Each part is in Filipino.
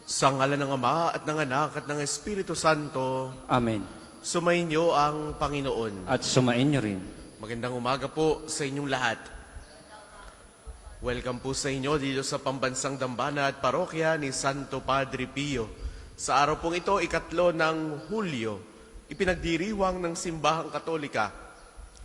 Sa ngalan ng Ama at ng Anak at ng Espiritu Santo, Amen. sumainyo ang Panginoon. At sumain niyo rin. Magandang umaga po sa inyong lahat. Welcome po sa inyo dito sa Pambansang Dambana at Parokya ni Santo Padre Pio. Sa araw pong ito, 3 ng Hulyo, ipinagdiriwang ng Simbahang Katolika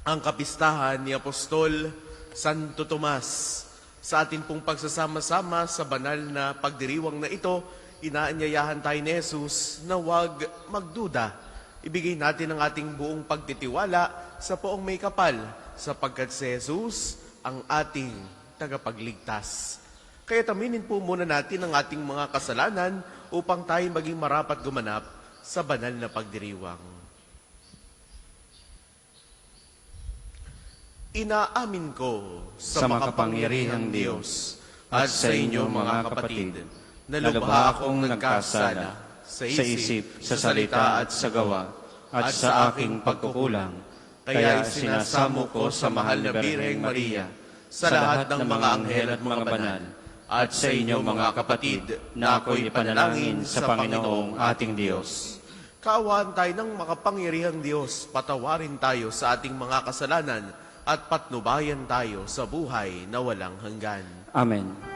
ang kapistahan ni Apostol Santo Tomas. Sa atin pong pagsasama-sama sa banal na pagdiriwang na ito, inaanyayahan tayo ni Jesus na huwag magduda. Ibigay natin ang ating buong pagtitiwala sa poong may kapal, sapagkat si Jesus ang ating tagapagligtas. Kaya taminin po muna natin ang ating mga kasalanan upang tayo maging marapat gumanap sa banal na pagdiriwang. Inaamin ko Sa makapangyarihang Diyos at sa inyo mga kapatid, na lubha akong nagkasala sa isip, sa salita at sa gawa, at sa aking pagkukulang. Kaya sinasamo ko sa mahal na Birheng Maria, sa lahat ng mga anghel at mga banal, at sa inyo mga kapatid, na ako'y ipanalangin sa Panginoong ating Diyos. Kaawaan tayo ng makapangyarihang Diyos, patawarin tayo sa ating mga kasalanan, at patnubayan tayo sa buhay na walang hanggan. Amen.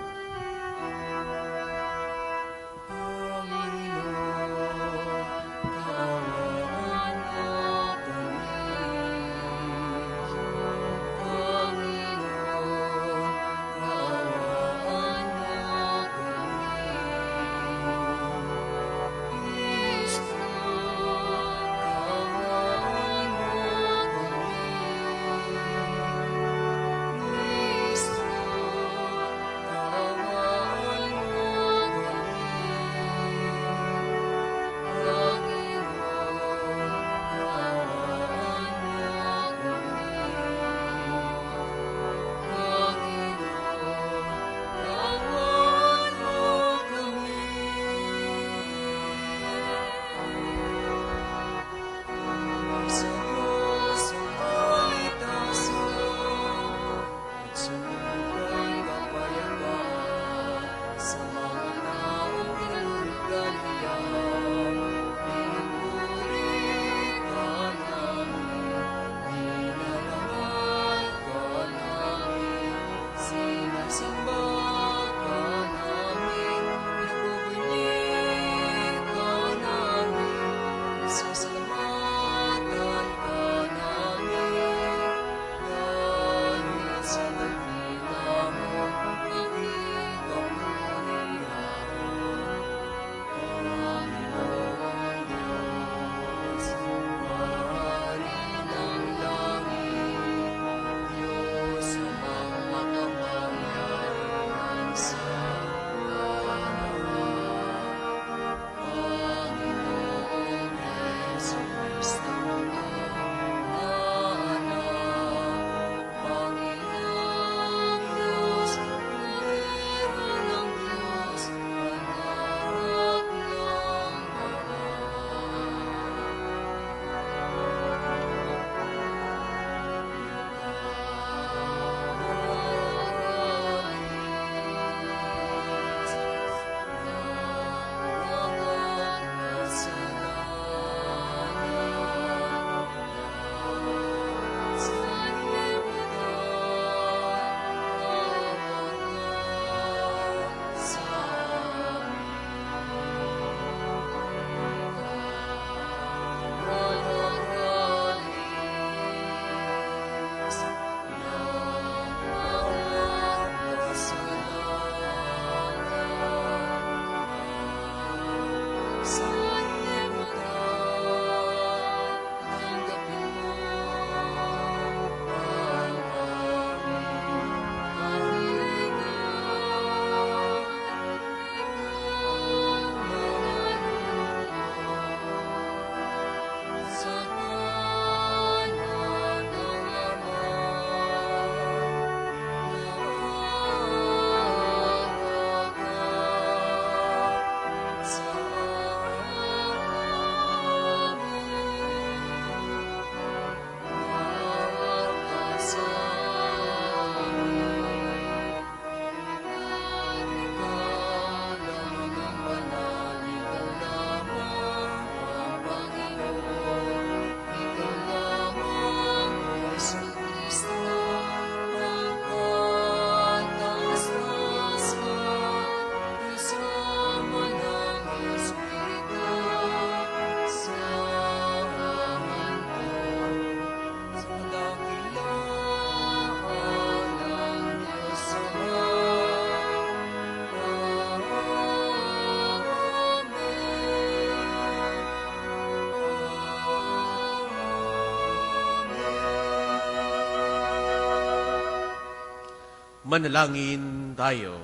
Manalangin tayo.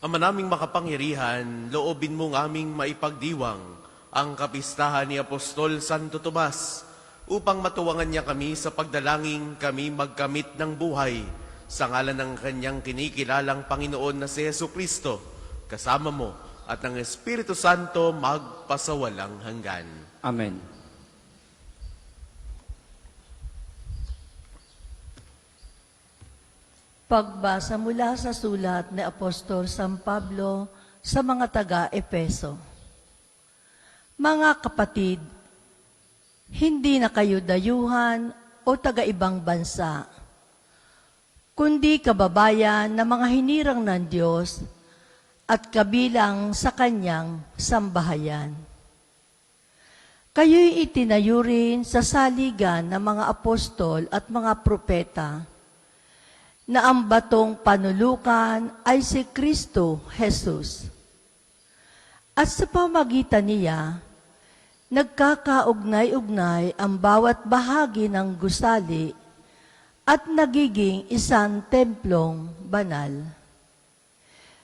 Ama naming makapangyarihan, loobin mong aming maipagdiwang ang kapistahan ni Apostol Santo Tomas upang matuwangan niya kami sa pagdalangin kami magkamit ng buhay sa ngalan ng kanyang kinikilalang Panginoon na si Jesucristo, kasama mo at ng Espiritu Santo magpasawalang hanggan. Amen. Pagbasa mula sa sulat ni Apostol San Pablo sa mga taga-Epeso. Mga kapatid, hindi na kayo dayuhan o taga-ibang bansa, kundi kababayan na mga hinirang ng Diyos at kabilang sa Kanyang sambahayan. Kayo'y itinayo rin sa saligan ng mga apostol at mga propeta, na ang batong panulukan ay si Kristo Jesus. At sa pamagitan niya, nagkakaugnay-ugnay ang bawat bahagi ng gusali at nagiging isang templong banal.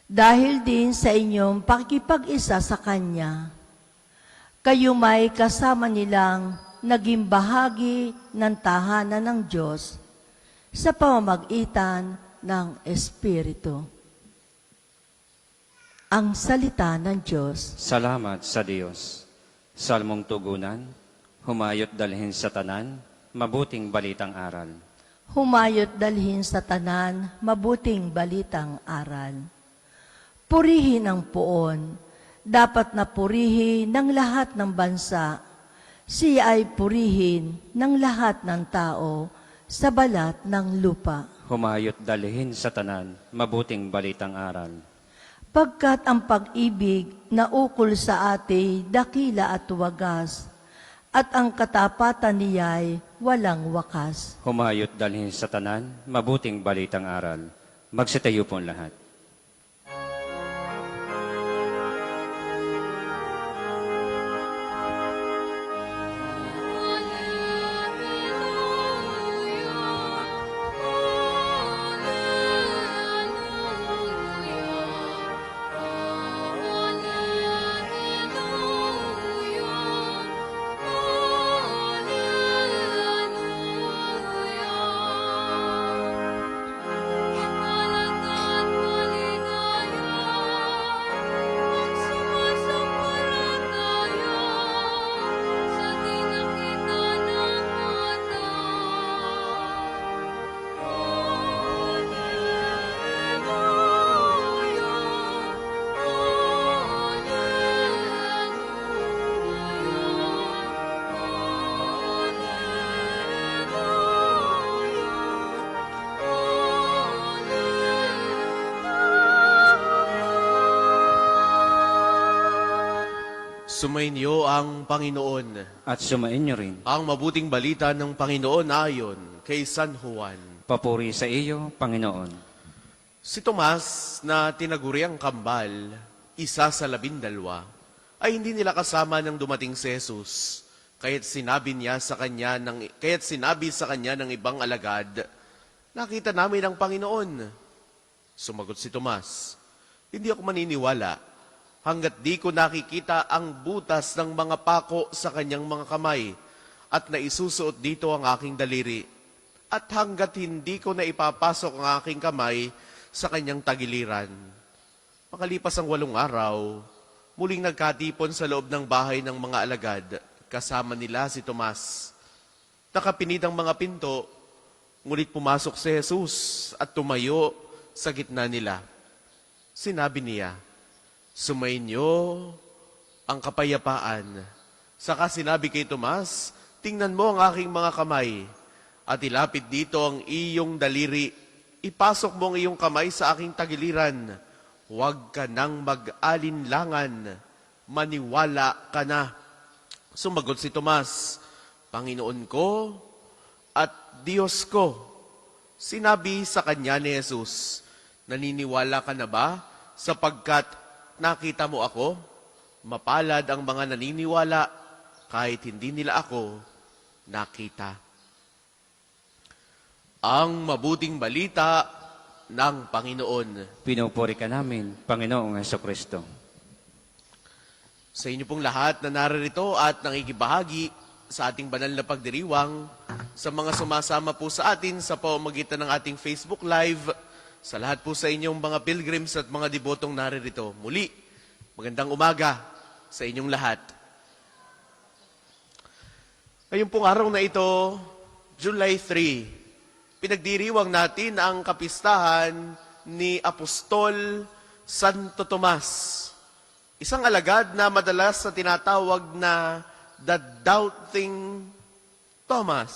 Dahil din sa inyong pakikipag-isa sa Kanya, kayo may kasama nilang naging bahagi ng tahanan ng Diyos sa pamamagitan ng Espiritu. Ang salita ng Diyos. Salamat sa Diyos. Salmong tugunan, humayot dalhin sa tanan, mabuting balitang aral. Humayot dalhin sa tanan, mabuting balitang aral. Purihin ang puon, dapat na purihin ng lahat ng bansa. Siya ay purihin ng lahat ng tao sa balat ng lupa. Humayot dalhin sa tanan, mabuting balitang aral. Pagkat ang pag-ibig na ukol sa ate, dakila at wagas, at ang katapatan niya'y walang wakas. Humayot dalhin sa tanan, mabuting balitang aral. Magsitayo po lahat. Sumainyo ang Panginoon. At sumain niyo rin. Ang mabuting balita ng Panginoon ayon kay San Juan. Papuri sa iyo, Panginoon. Si Tomas na tinaguriang kambal, isa sa 12, ay hindi nila kasama nang dumating si Jesus. Kaya't sinabi sa kanya ng ibang alagad, nakita namin ang Panginoon. Sumagot si Tomas, hindi ako maniniwala hanggat di ko nakikita ang butas ng mga pako sa kanyang mga kamay at naisusuot dito ang aking daliri at hanggat hindi ko na ipapasok ang aking kamay sa kanyang tagiliran. Makalipas ang 8 araw, muling nagkatipon sa loob ng bahay ng mga alagad, kasama nila si Tomas. Nakapinid ang mga pinto, ngunit pumasok si Jesus at tumayo sa gitna nila. Sinabi niya, sumainyo ang kapayapaan. Saka sinabi kay Tomas, tingnan mo ang aking mga kamay at ilapit dito ang iyong daliri. Ipasok mo ang iyong kamay sa aking tagiliran. Huwag ka nang mag-alinlangan. Maniwala ka na. Sumagot si Tomas, Panginoon ko at Diyos ko. Sinabi sa kanya ni Jesus, naniniwala ka na ba sapagkat nakita mo ako? Mapalad ang mga naniniwala kahit hindi nila ako nakita. ang mabuting balita ng Panginoon. Pinupuri ka namin, Panginoong Hesukristo. Sa inyo pong lahat na naririto at nakikibahagi sa ating banal na pagdiriwang, sa mga sumasama po sa atin sa pamamagitan ng ating Facebook Live, sa lahat po sa inyong mga pilgrims at mga debotong naririto. Muli, magandang umaga sa inyong lahat. Ngayong pong araw na ito, July 3, pinagdiriwang natin ang kapistahan ni Apostol Santo Tomas. Isang alagad na madalas na tinatawag na the Doubting Thomas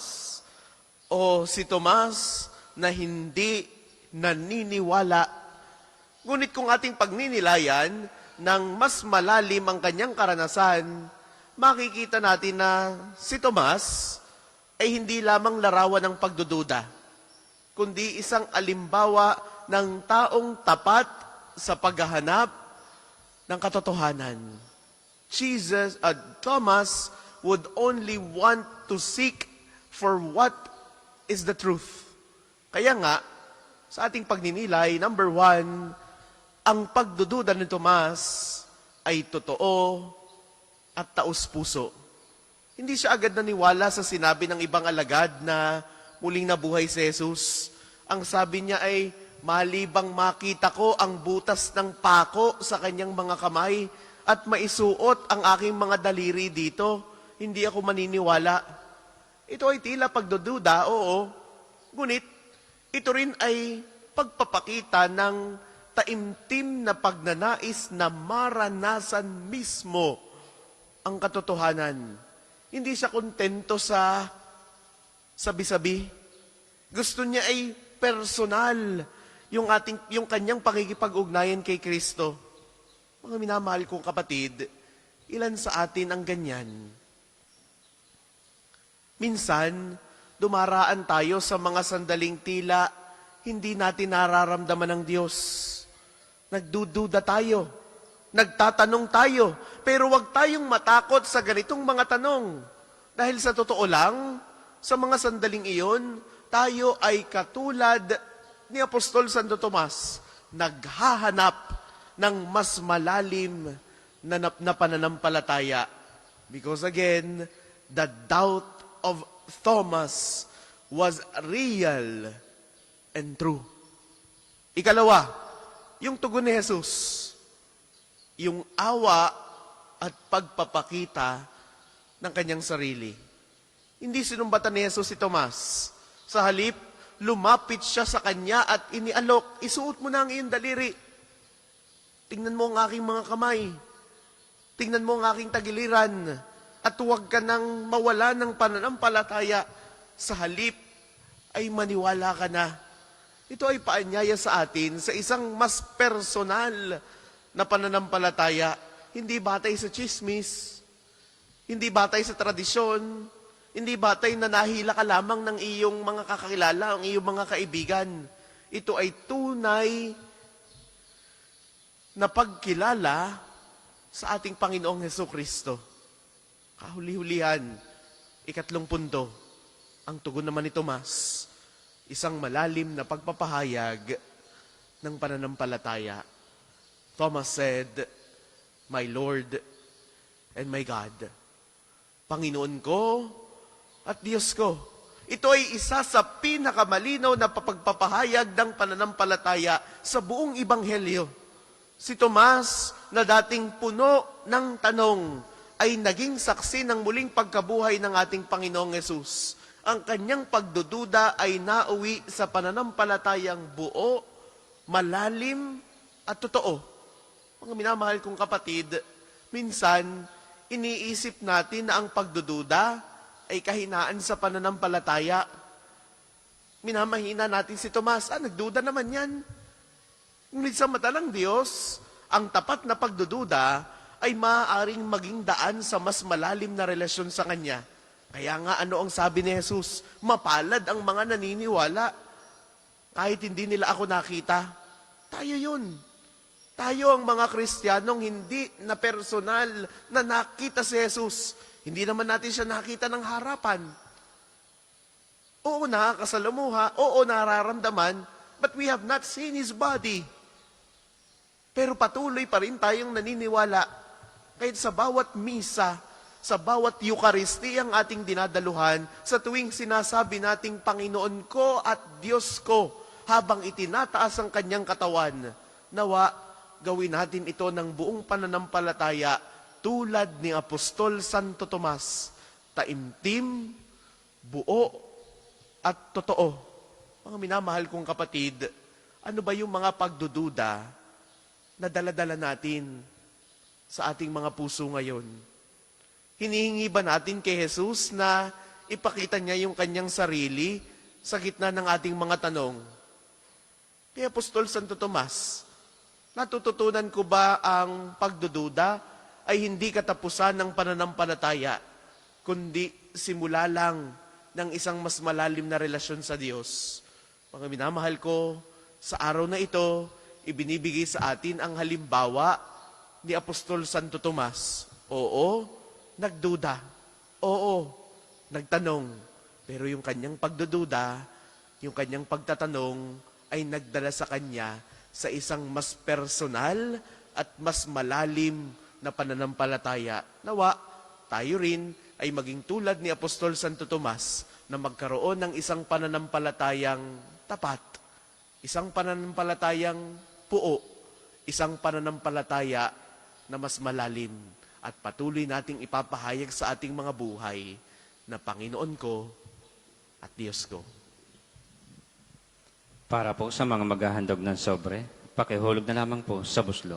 o si Tomas na hindi naniniwala. Ngunit kung ating pagninilayan ng mas malalim ang kanyang karanasan, makikita natin na si Tomas ay hindi lamang larawan ng pagdududa, kundi isang alimbawa ng taong tapat sa paghahanap ng katotohanan. Thomas would only want to seek for what is the truth. Kaya nga, sa ating pagninilay, number 1, ang pagdududa ni Tomas ay totoo at taus-puso. Hindi siya agad naniwala sa sinabi ng ibang alagad na muling nabuhay si Jesus. Ang sabi niya ay, malibang makita ko ang butas ng pako sa kanyang mga kamay at maisuot ang aking mga daliri dito, hindi ako maniniwala. Ito ay tila pagdududa, oo. Ngunit, ito rin ay pagpapakita ng taimtim na pagnanais na maranasan mismo ang katotohanan. Hindi siya kontento sa sabi-sabi. Gusto niya ay personal yung kanyang pakikipag-ugnayan kay Kristo. Mga minamahal kong kapatid, ilan sa atin ang ganyan? Minsan, dumaraan tayo sa mga sandaling tila hindi natin nararamdaman ng Diyos. Nagdududa tayo, nagtatanong tayo, pero wag tayong matakot sa ganitong mga tanong. Dahil sa totoo lang, sa mga sandaling iyon, tayo ay katulad ni Apostol Santo Tomas, naghahanap ng mas malalim na pananampalataya. Because again, the doubt of Thomas was real and true. Ikalawa, yung tugon ni Jesus, yung awa at pagpapakita ng kanyang sarili. Hindi sinumbatan ni Jesus si Tomas. Sa halip, lumapit siya sa kanya at inialok, isuot mo na ang iyong daliri. Tingnan mo ang aking mga kamay. Tingnan mo ang aking tagiliran. At huwag ka nang mawala ng pananampalataya. Sa halip, ay maniwala ka na. Ito ay paanyaya sa atin sa isang mas personal na pananampalataya. Hindi batay sa chismis. Hindi batay sa tradisyon. Hindi batay na nahila ka lamang ng iyong mga kakakilala, ang iyong mga kaibigan. Ito ay tunay na pagkilala sa ating Panginoong Hesukristo. Kahuli-hulihan, ikatlong punto, ang tugon naman ni Tomas, isang malalim na pagpapahayag ng pananampalataya. Thomas said, "My Lord and my God." Panginoon ko at Diyos ko. Ito ay isa sa pinakamalinaw na pagpapahayag ng pananampalataya sa buong Ebanghelyo. Si Tomas, na dating puno ng tanong, ay naging saksi ng muling pagkabuhay ng ating Panginoong Yesus. Ang kanyang pagdududa ay nauwi sa pananampalatayang buo, malalim, at totoo. Mga minamahal kong kapatid, minsan, iniisip natin na ang pagdududa ay kahinaan sa pananampalataya. Minamahina natin si Tomas, nagduda naman yan. Ngunit sa mata ng Diyos, ang tapat na pagdududa ay maaaring maging daan sa mas malalim na relasyon sa Kanya. Kaya nga ano ang sabi ni Jesus? Mapalad ang mga naniniwala. Kahit hindi nila ako nakita, tayo yun. Tayo ang mga Kristiyanong hindi na personal na nakita si Jesus. Hindi naman natin siya nakita ng harapan. Oo, nakakasalamuha. Oo, nararamdaman. But we have not seen His body. Pero patuloy pa rin tayong naniniwala. Kahit sa bawat misa, sa bawat Eucharistia ang ating dinadaluhan, sa tuwing sinasabi nating Panginoon ko at Diyos ko, habang itinataas ang kanyang katawan, nawa, gawin natin ito ng buong pananampalataya tulad ni Apostol Santo Tomas, taimtim, buo, at totoo. Mga minamahal kong kapatid, ano ba yung mga pagdududa na dala-dala natin sa ating mga puso ngayon? Hinihingi ba natin kay Jesus na ipakita niya yung kanyang sarili sa gitna ng ating mga tanong? Kay Apostol Santo Tomas, natututunan ko ba ang pagdududa ay hindi katapusan ng pananampalataya, kundi simula lang ng isang mas malalim na relasyon sa Diyos? Mga minamahal ko, sa araw na ito, ibinibigay sa atin ang halimbawa ni Apostol Santo Tomas. Oo, nagduda. Oo, nagtanong. Pero yung kanyang pagdududa, yung kanyang pagtatanong, ay nagdala sa kanya sa isang mas personal at mas malalim na pananampalataya. Nawa, tayo rin ay maging tulad ni Apostol Santo Tomas na magkaroon ng isang pananampalatayang tapat, isang pananampalatayang puo, isang pananampalataya na mas malalim at patuloy nating ipapahayag sa ating mga buhay na Panginoon ko at Diyos ko. Para po sa mga maghahandog ng sobre, pakihulog na lamang po sa buslo.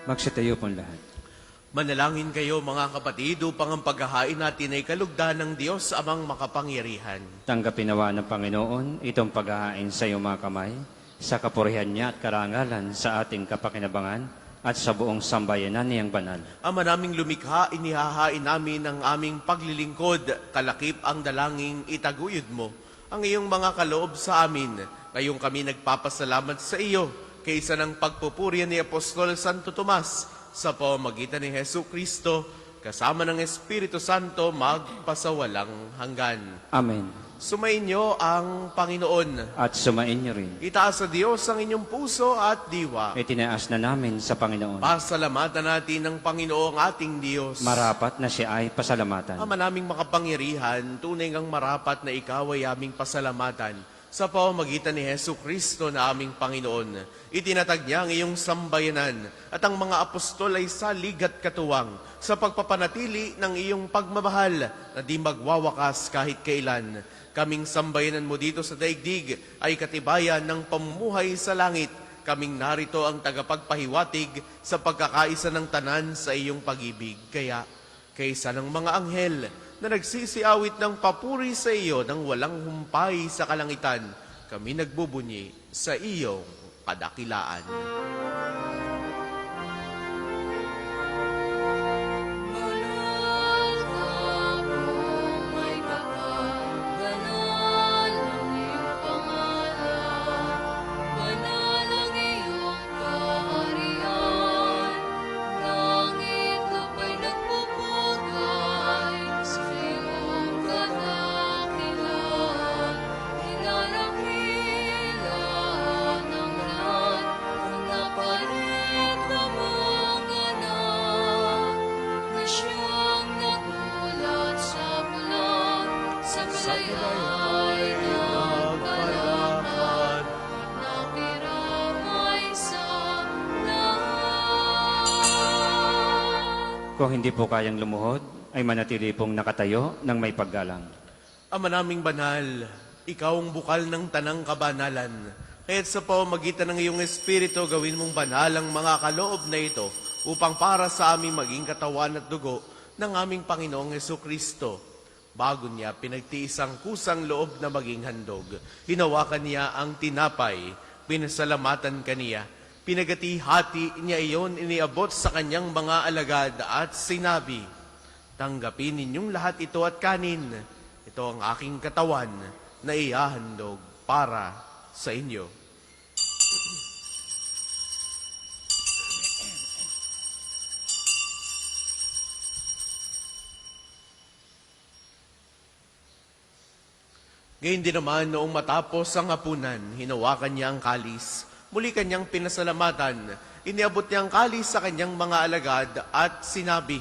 Magsitayo pong lahat. Manalangin kayo mga kapatid upang ang paghahain natin ay kalugdan ng Diyos amang makapangyarihan. Tanggapin nawa ng Panginoon itong paghahain sa iyong mga kamay, sa kapurihan niya at karangalan sa ating kapakinabangan at sa buong sambayanan niyang banal. Ama naming lumikha, inihahain namin ang aming paglilingkod, kalakip ang dalangin itaguyod mo. Ang iyong mga kaloob sa amin, ngayong kami nagpapasalamat sa iyo, kaysa ng pagpupuri ni Apostol Santo Tomas sa pamamagitan ni Hesu Kristo, kasama ng Espiritu Santo, magpasawalang hanggan. Amen. Sumainyo ang Panginoon. At sumain niyo rin. Itaas sa Diyos ang inyong puso at diwa. Itinaas na namin sa Panginoon. Pasalamatan natin ng Panginoong ating Diyos. Marapat na siya ay pasalamatan. Ama naming makapangyarihan, tunay ngang marapat na ikaw ay aming pasalamatan sa pamamagitan ni Hesu Kristo na aming Panginoon. Itinatag niya ang iyong sambayanan at ang mga apostol ay salig at katuwang sa pagpapanatili ng iyong pagmamahal na di magwawakas kahit kailan. Kaming sambayanan mo dito sa daigdig ay katibayan ng pamumuhay sa langit. Kaming narito ang tagapagpahiwatig sa pagkakaisa ng tanan sa iyong pag-ibig. Kaya, kaysa ng mga anghel na nagsisiawit ng papuri sa iyo nang walang humpay sa kalangitan, kami nagbubunyi sa iyong kadakilaan. Kung hindi po kayang lumuhod, ay manatili pong nakatayo ng may paggalang. Ama naming banal, ikaw ang bukal ng tanang kabanalan. Kaya't sa pamamagitan ng iyong Espiritu, gawin mong banal ang mga kaloob na ito upang para sa aming maging katawan at dugo ng aming Panginoong Jesucristo. Bago niya pinagtiis ang kusang loob na maging handog, hinawakan niya ang tinapay, pinasalamatan kaniya, pinagati-hati niya iyon, iniabot sa kanyang mga alagad at sinabi, "Tanggapin ninyong lahat ito at kanin. Ito ang aking katawan na ihahandog para sa inyo." Gayun din naman noong matapos ang hapunan, hinawakan niya ang kalis. Muli kanyang pinasalamatan. Iniabot niya ang kalis sa kanyang mga alagad at sinabi,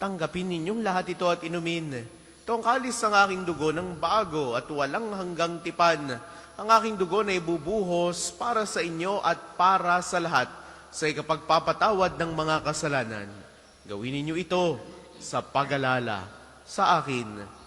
"Tanggapin ninyong lahat ito at inumin. Ito ang kalis ng aking dugo ng bago at walang hanggang tipan. Ang aking dugo na ibubuhos para sa inyo at para sa lahat sa ikapagpapatawad ng mga kasalanan. Gawin ninyo ito sa pag-alala sa akin."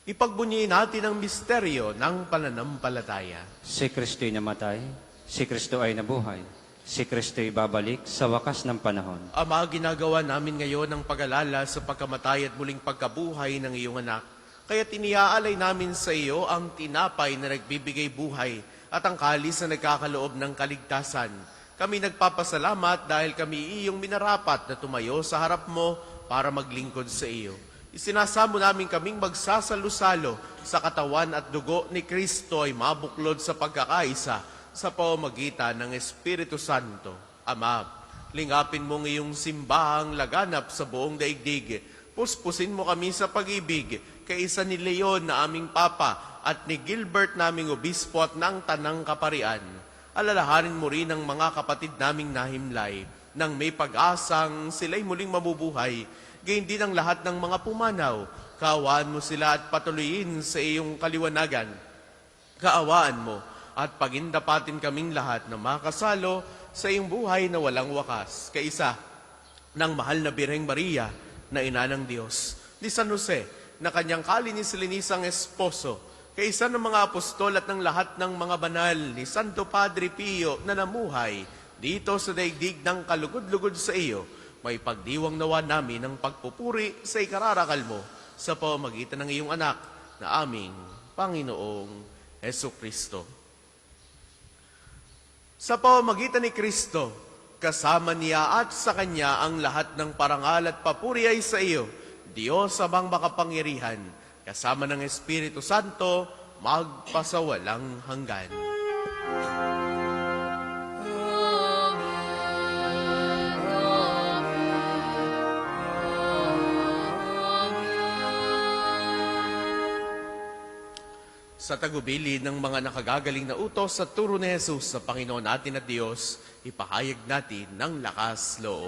Ipagbunyi natin ang misteryo ng pananampalataya. Si Kristo'y namatay, si Kristo ay nabuhay, si Kristo'y babalik sa wakas ng panahon. Ama, ginagawa namin ngayon ang pag-alala sa pagkamatay at muling pagkabuhay ng iyong anak. Kaya tiniaalay namin sa iyo ang tinapay na nagbibigay buhay at ang kalis na nagkakaloob ng kaligtasan. Kami nagpapasalamat dahil kami iyong minarapat na tumayo sa harap mo para maglingkod sa iyo. Isinasamo namin kaming magsasalo-salo sa katawan at dugo ni Kristo ay mabuklod sa pagkakaisa sa pamamagitan ng Espiritu Santo. Ama, lingapin mo ngayong simbahang laganap sa buong daigdig. Puspusin mo kami sa pag-ibig kay isa ni Leon na aming Papa at ni Gilbert naming Obispo at ng Tanang Kaparian. Alalahanin mo rin ang mga kapatid naming nahimlay nang may pag-asang sila'y muling mabubuhay. Gayon din ang lahat ng mga pumanaw. Kaawaan mo sila at patuloyin sa iyong kaliwanagan. Kaawaan mo at pagindapatin kaming lahat na makasalo sa iyong buhay na walang wakas. Kaisa ng mahal na Birheng Maria na ina ng Diyos, ni San Jose na kanyang kalininis-linisang esposo, kaisa ng mga apostol at ng lahat ng mga banal ni Santo Padre Pio na namuhay dito sa daigdig ng kalugod-lugod sa iyo, may pagdiwang nawa namin ng pagpupuri sa ikararakal mo sa pamamagitan ng iyong anak na aming Panginoong Hesukristo. Sa pamamagitan ni Kristo, kasama niya at sa Kanya ang lahat ng parangal at papuri ay sa iyo, Diyos amang makapangyarihan, kasama ng Espiritu Santo, magpasawalang hanggan. Sa tagubili ng mga nakagagaling na utos sa turo ni Jesus sa Panginoon natin at Diyos, ipahayag natin ng lakas loob.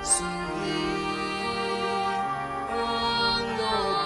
Sundin ang loob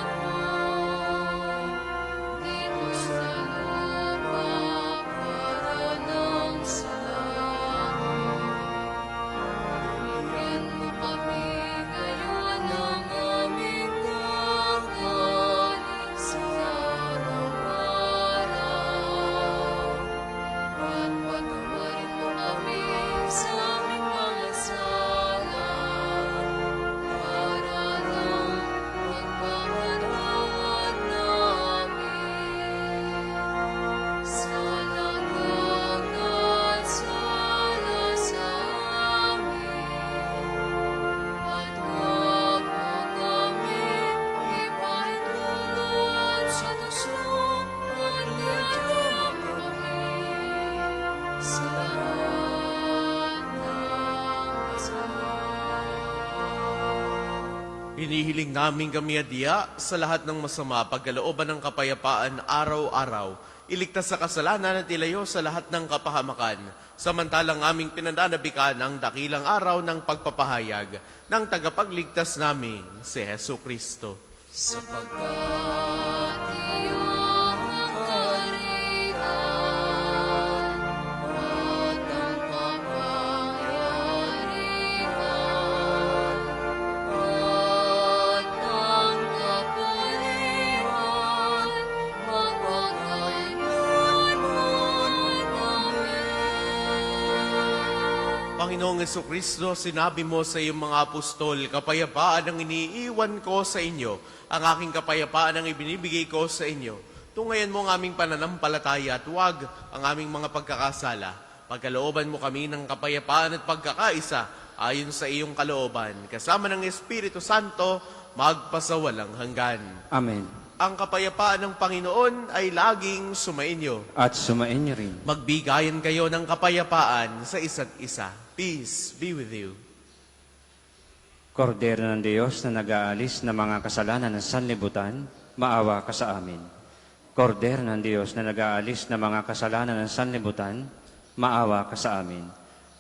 Hinihiling namin kami adya sa lahat ng masama, pagkalooban ng kapayapaan araw-araw. Iligtas sa kasalanan at ilayo sa lahat ng kapahamakan. Samantalang aming pinananabikan ang dakilang araw ng pagpapahayag ng tagapagligtas namin, si Hesu Kristo. Sapagkat iyong kaharian at ang kapangyarihan at ang kapulihan magpakailanman. Amen. Panginoong Hesu Kristo, sinabi mo sa iyong mga apostol, kapayapaan ang iniiwan ko sa inyo, ang aking kapayapaan ang ibinibigay ko sa inyo. Tungayan mo ang aming pananampalataya at huwag ang aming mga pagkakasala. Pagkalooban mo kami ng kapayapaan at pagkakaisa ayon sa iyong kalooban. Kasama ng Espiritu Santo, magpasawalang hanggan. Amen. Ang kapayapaan ng Panginoon ay laging sumainyo. At sumainyo rin. Magbigayan kayo ng kapayapaan sa isa't isa. Peace be with you. Kordero ng Diyos na nag-aalis ng mga kasalanan ng sanlibutan, maawa ka sa amin. Kordero ng Diyos na nag-aalis ng mga kasalanan ng sanlibutan, maawa ka sa amin.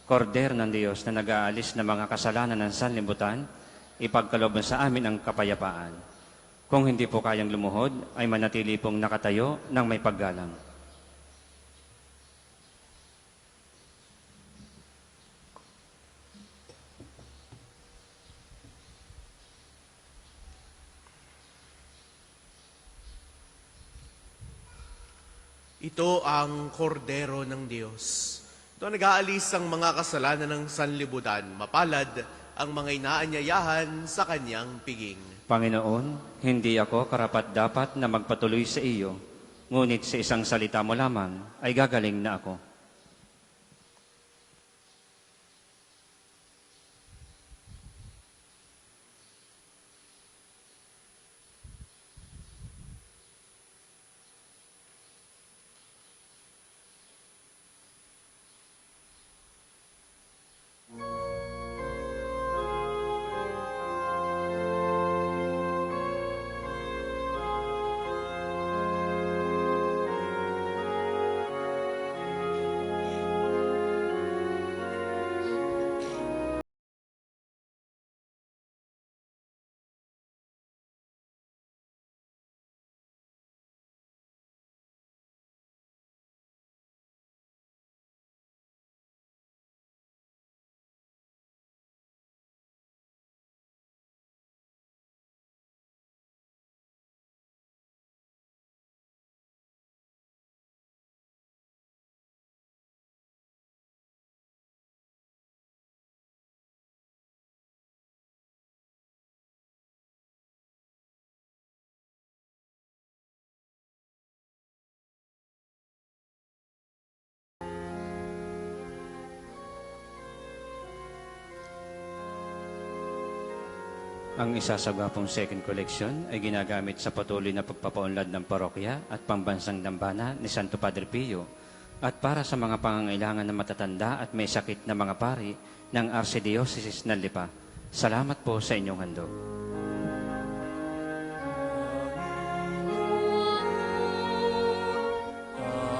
Kordero ng Diyos na nag-aalis ng mga kasalanan ng sanlibutan, ipagkaloob sa amin ang kapayapaan. Kung hindi po kayang lumuhod, ay manatili pong nakatayo ng may paggalang. Ito ang kordero ng Diyos. Ito ang nag-aalis ang mga kasalanan ng sanlibutan. Mapalad ang mga inaanyayahan sa kanyang piging. Panginoon, hindi ako karapat-dapat na magpatuloy sa iyo, ngunit sa isang salita mo lamang ay gagaling na ako. Ang isasagapong second collection ay ginagamit sa patuloy na pagpapaunlad ng parokya at pambansang dambana ni Santo Padre Pio at para sa mga pangangailangan ng matatanda at may sakit na mga pari ng Archdiocese ng Lipa. Salamat po sa inyong handog.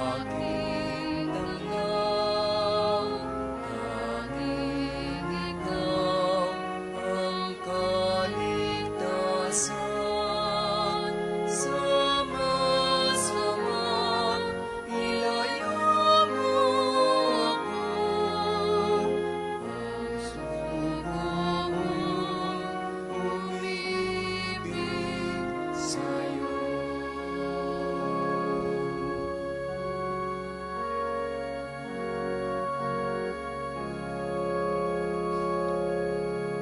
Aking damdaw, tanging ikaw ang kaligtasan. Sama-sama, ilayo mo ako. Ang subukong umibig sa'yo.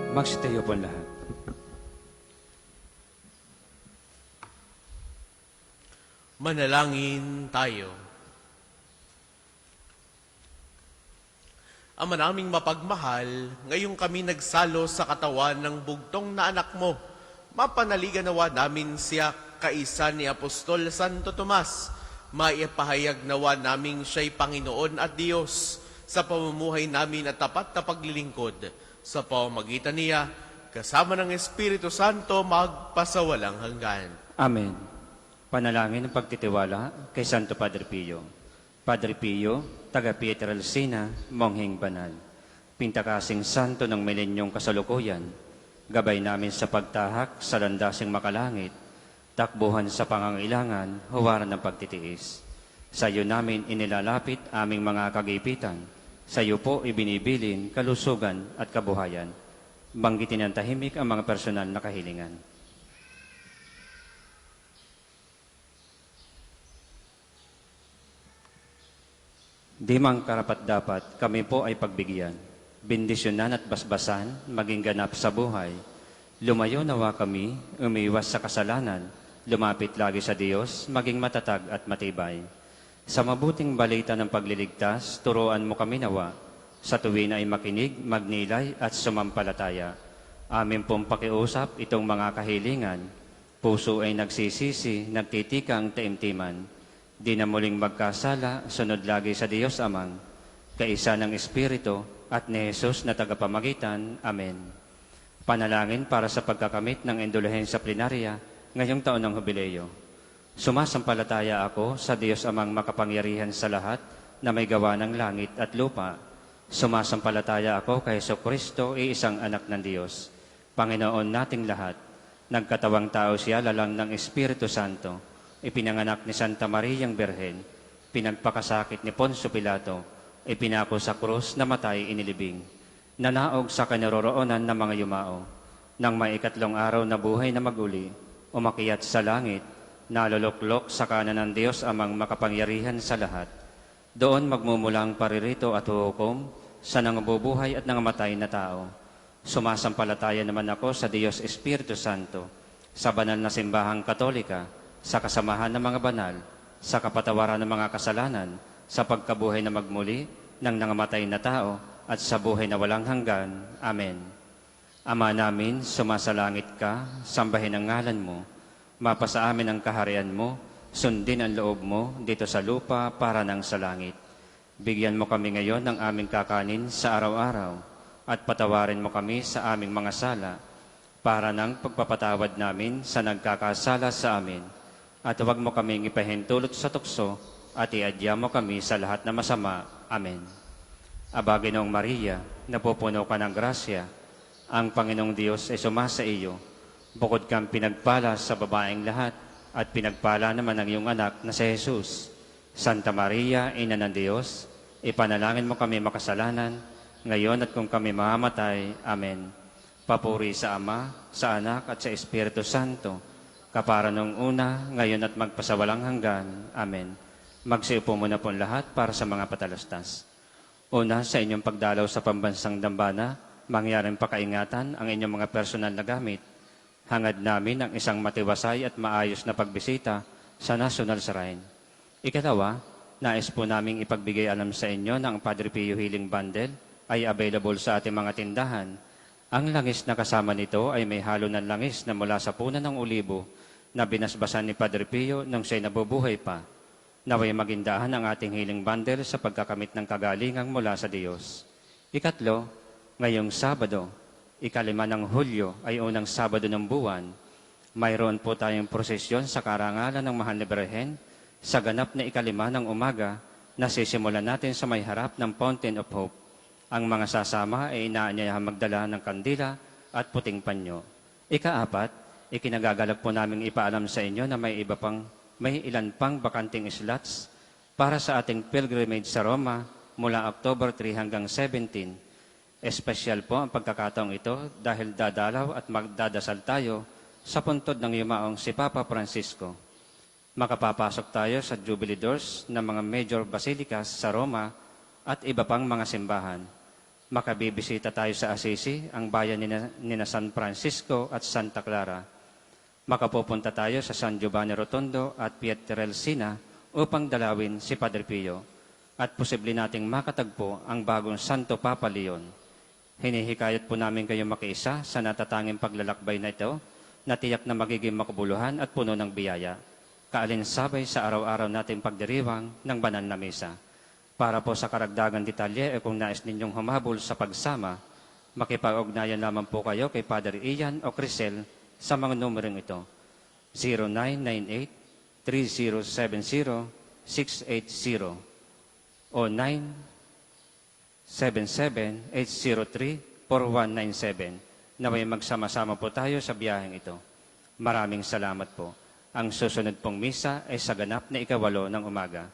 Magsitayo po ang lahat. Manalangin tayo. Ama naming mapagmahal, ngayong kami nagsalo sa katawan ng bugtong na anak mo, mapanaligan nawa namin siya kaisa ni Apostol Santo Tomas, maipahayag nawa naming siya'y Panginoon at Diyos sa pamumuhay namin at tapat na paglilingkod. Sa pamamagitan niya, kasama ng Espiritu Santo, magpasawalang hanggan. Amen. Panalangin ng pagtitiwala kay Santo Padre Pio. Padre Pio, taga Pietrelcina, mongheng banal. Pintakasing santo ng milenyong kasalukuyan, gabay namin sa pagtahak sa landasing makalangit, takbuhan sa pangangailangan, huwaran ng pagtitiis. Sa iyo namin inilalapit aming mga kagipitan. Sa iyo po ibinibilin kalusugan at kabuhayan. Banggitin ng tahimik ang mga personal na kahilingan. Di mang karapat-dapat, kami po ay pagbigyan. Bendisyonan at basbasan, maging ganap sa buhay. Lumayo nawa kami, umiwas sa kasalanan, lumapit lagi sa Diyos, maging matatag at matibay. Sa mabuting balita ng pagliligtas, turuan mo kami nawa. Sa tuwin ay makinig, magnilay at sumampalataya. Amin pong pakiusap itong mga kahilingan. Puso ay nagsisisi, nagtitikang taimtiman. Di na muling magkasala, sunod lagi sa Diyos Amang, kaisa ng Espiritu at ni Jesus na tagapamagitan. Amen. Panalangin para sa pagkakamit ng indulhensya plenarya ngayong taon ng Jubileo. Sumasampalataya ako sa Diyos Amang makapangyarihan sa lahat na may gawa ng langit at lupa. Sumasampalataya ako kay Jesucristo, iisang anak ng Diyos, Panginoon nating lahat. Nagkatawang tao siya lalang ng Espiritu Santo. Ipinanganak ni Santa Mariang Birhen, pinagpakasakit ni Poncio Pilato, ipinako sa krus, namatay, inilibing, nanaog sa kanaroroonan ng mga yumao, nang may ikatlong araw na buhay na maguli, umakyat sa langit, naluluklok sa kanan ng Diyos Amang makapangyarihan sa lahat. Doon magmumulang paririto at hukom sa nangabubuhay at nangamatay na tao. Sumasampalataya naman ako sa Diyos Espiritu Santo, sa banal na simbahang Katolika, sa kasamahan ng mga banal, sa kapatawaran ng mga kasalanan, sa pagkabuhay na magmuli ng nangamatay na tao, at sa buhay na walang hanggan. Amen. Ama namin, sumasalangit ka, sambahin ang ngalan mo, mapasa amin ang kaharian mo, sundin ang loob mo dito sa lupa para nang sa langit. Bigyan mo kami ngayon ng aming kakanin sa araw-araw, at patawarin mo kami sa aming mga sala, para nang pagpapatawad namin sa nagkakasala sa amin. At huwag mo kaming ipahintulot sa tukso, at iadya mo kami sa lahat na masama. Amen. Aba, Ginoong Maria, napupuno ka ng grasya, ang Panginoong Diyos ay sumasa iyo. Bukod kang pinagpala sa babaeng lahat, at pinagpala naman ang iyong anak na si Jesus. Santa Maria, Ina ng Diyos, ipanalangin mo kami makasalanan, ngayon at kung kami mamamatay. Amen. Papuri sa Ama, sa Anak at sa Espiritu Santo, kapara nung una, ngayon at magpasawalang hanggan. Amen. Magsiupo muna po lahat para sa mga patalastas. Una, sa inyong pagdalaw sa pambansang dambana, mangyaring pakaingatan ang inyong mga personal na gamit. Hangad namin ang isang matiwasay at maayos na pagbisita sa National Shrine. Ikalawa, nais po naming ipagbigay alam sa inyo na ang Padre Pio Healing Bundle ay available sa ating mga tindahan. Ang langis na kasama nito ay may halo ng langis na mula sa punan ng olibo na binasbasan ni Padre Pio nang siya'y nabubuhay pa. Naway magindahan ang ating healing bundle sa pagkakamit ng kagalingang mula sa Diyos. Ikatlo, ngayong Sabado, 5 ng Hulyo ay unang Sabado ng buwan. Mayroon po tayong prosesyon sa karangalan ng Mahal na Birhen sa ganap na 5 ng umaga na sisimulan natin sa may harap ng Fountain of Hope. Ang mga sasama ay inaanyayahan magdala ng kandila at puting panyo. Ika-4, ikinagagalak po namin ipaalam sa inyo na may ilan pang bakanting slots para sa ating pilgrimage sa Roma mula October 3 hanggang 17. Espesyal po ang pagkakataong ito dahil dadalaw at magdadasal tayo sa puntod ng yumaong si Papa Francisco. Makapapasok tayo sa Jubilee Doors ng mga major basilicas sa Roma at iba pang mga simbahan. Makabibisita tayo sa Assisi, ang bayan ni San Francisco at Santa Clara. Makapupunta tayo sa San Giovanni Rotondo at Pietrelcina upang dalawin si Padre Pio. At posible nating makatagpo ang bagong Santo Papa Leon. Hinihikayat po namin kayo makiisa sa natatanging paglalakbay na ito na tiyak na magiging makabuluhan at puno ng biyaya. Kaalinsabay sa araw-araw nating pagdiriwang ng banal na misa. Para po sa karagdagang detalye kung nais ninyong humabol sa pagsama, Makipag-ugnayan lamang po kayo kay Father Ian o Crisel sa mga numerong ito. 0998-3070-680 o 977-803-4197 na may magsama-sama po tayo sa biyaheng ito. Maraming salamat po. Ang susunod pong misa ay sa ganap na 8:08 ng umaga.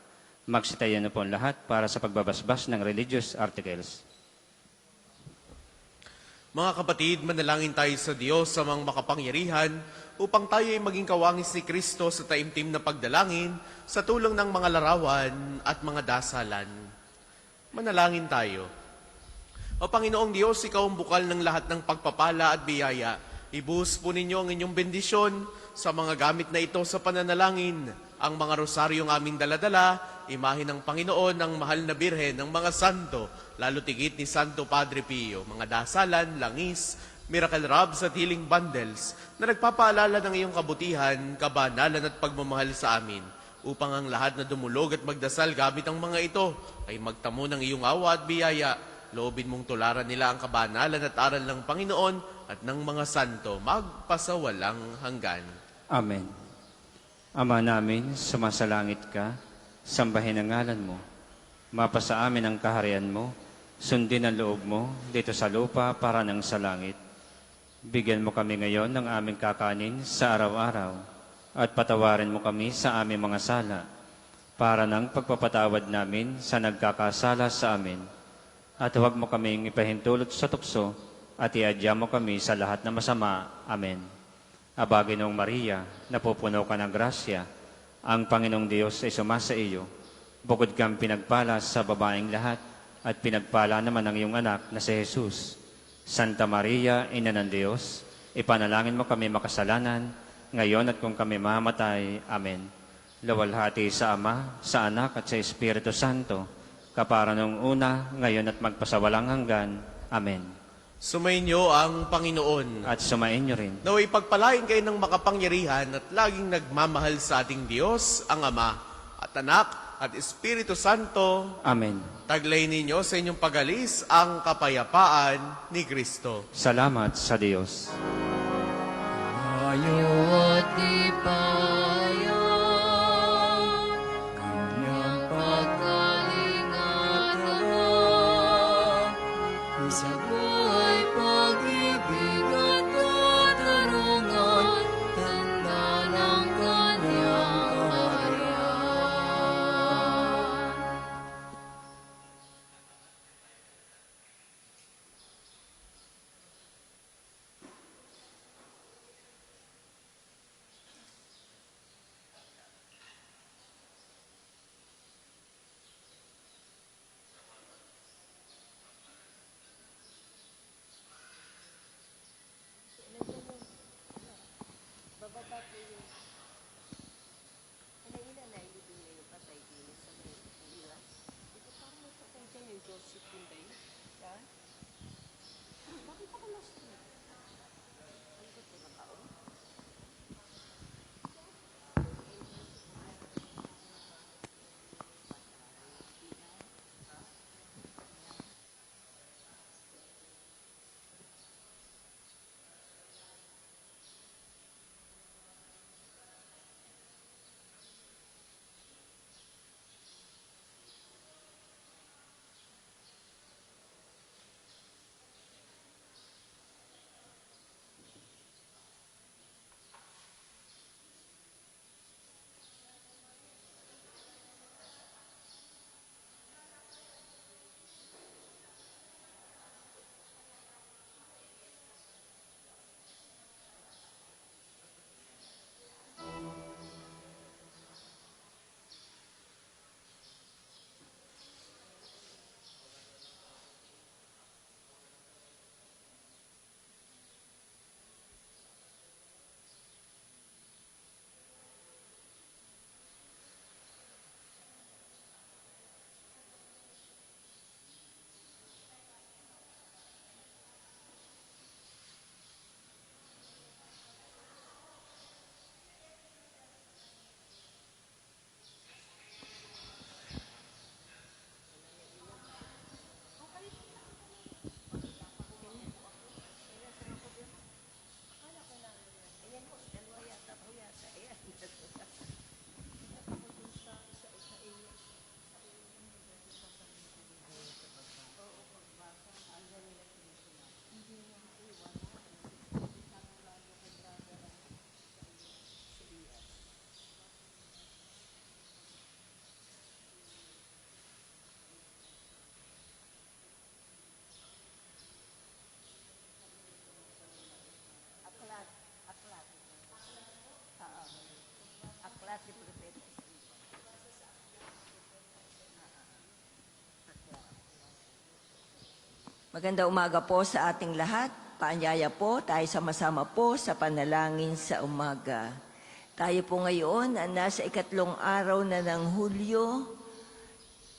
Magsitayan na po ang lahat para sa pagbabasbas ng religious articles. Mga kapatid, manalangin tayo sa Diyos sa mga makapangyarihan upang tayo ay maging kawangis ni Kristo sa taimtim na pagdalangin sa tulong ng mga larawan at mga dasalan. Manalangin tayo. O Panginoong Diyos, Ikaw ang bukal ng lahat ng pagpapala at biyaya. Ibuhos po ninyo ang inyong bendisyon sa mga gamit na ito sa pananalangin. Ang mga rosaryong aming daladala, imahin ng Panginoon ng mahal na Birhen ng mga santo, lalo tigit ni Santo Padre Pio, mga dasalan, langis, miracle robs at healing bundles na nagpapaalala ng iyong kabutihan, kabanalan at pagmamahal sa amin, upang ang lahat na dumulog at magdasal gamit ang mga ito ay magtamo ng iyong awa at biyaya. Loobin mong tularan nila ang kabanalan at aral ng Panginoon at ng mga santo magpasawalang hanggan. Amen. Ama namin, sumasalangit ka, sambahin ang ngalan mo. Mapasa amin ang kaharian mo, sundin ang loob mo dito sa lupa para nang sa langit. Bigyan mo kami ngayon ng aming kakanin sa araw-araw at patawarin mo kami sa aming mga sala para nang pagpapatawad namin sa nagkakasala sa amin. At huwag mo kaming ipahintulot sa tukso at iadya mo kami sa lahat na masama. Amen. Aba, Ginoong Maria, napupuno ka ng grasya, ang Panginoong Diyos ay sumasa iyo. Bukod kang pinagpala sa babaeng lahat, at pinagpala naman ang iyong anak na si Jesus. Santa Maria, Ina ng Diyos, ipanalangin mo kami makasalanan, ngayon at kung kami mamatay. Amen. Luwalhati sa Ama, sa Anak at sa Espiritu Santo, kapara nung una, ngayon at magpasawalang hanggan. Amen. Sumainyo ang Panginoon. At sumain niyo rin. Naway pagpalain kayo ng makapangyarihan at laging nagmamahal sa ating Diyos, ang Ama, at Anak, at Espiritu Santo. Amen. Taglay ninyo sa inyong pagalis ang kapayapaan ni Kristo. Salamat sa Diyos. Tayo at ipayo, kanyang pagkalingatan, isang buhay pag-ibig at katarungan, tanda ng kanyang kaharian. Maganda umaga po sa ating lahat. Paanyaya po, tayo sama-sama po sa panalangin sa umaga. Tayo po ngayon nasa ikatlong araw na ng Hulyo,